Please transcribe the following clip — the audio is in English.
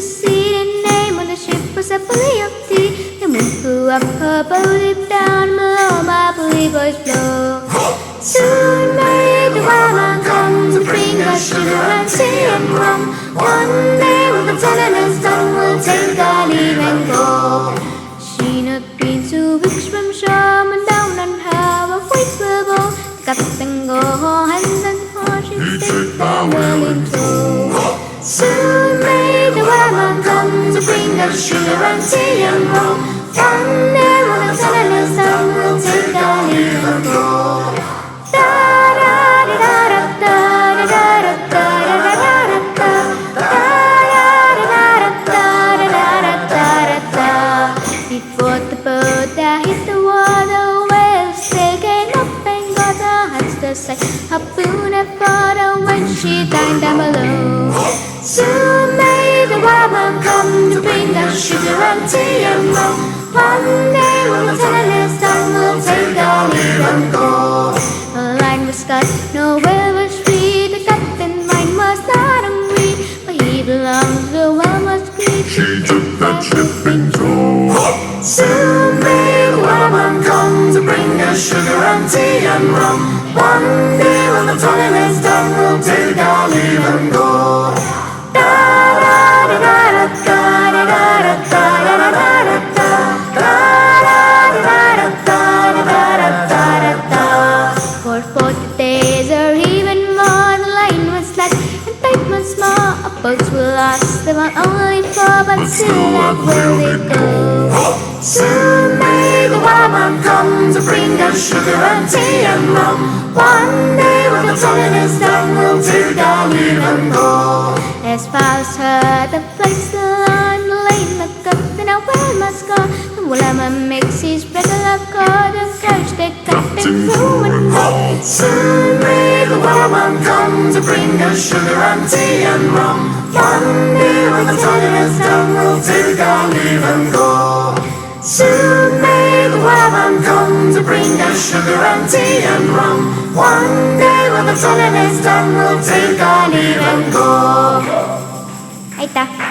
sea. The name on the ship was a belly of tea. The moon flew up, her boat dipped down below. My bully boys blow. Soon may the wild man come to bring us sugar and tea and rum. One day when the telling is done, we'll take our leave and go. She not been to Richmond shore, and down on her a white willow. Captain go hands and horses take the wheel in tow. Soon may the wild man come to bring us sugar and tea and rum. One day when the telling is done, we'll take our leave and go. Before the boat that hit the water, waves taking up and got her hands to sight. Harpoon had fought her when she died down below. Soon may the wild man come to bring us sugar and tea and rum. One day when the telling is done, we'll take our leave and go. The line was cut, no whale was free. The captain's mind was not hungry, but he belonged to the well-must creed. She took that ship in tow. Soon may the wild man come to bring us sugar and tea and rum. One day when the telling is done, we'll take our leave and go. For 40 days or even more, the line was slack and tight once more. Our boats were lost, they were only four, but still that will they go. Soon may the wild man come to bring us sugar and tea and rum. One day when the telling is done, we'll take our leave and go. As far as her, the flight's still on, the lane looked up and our well must go. The Woolaman makes his regular call, the coach the captain through and roll. Soon may the wild man come to bring us sugar and tea and rum. One day when the telling is done, we'll take our leave and go. Soon may the wild man come to bring us sugar and tea and rum. One day when the telling is done, we'll take our leave and go. Ahí está.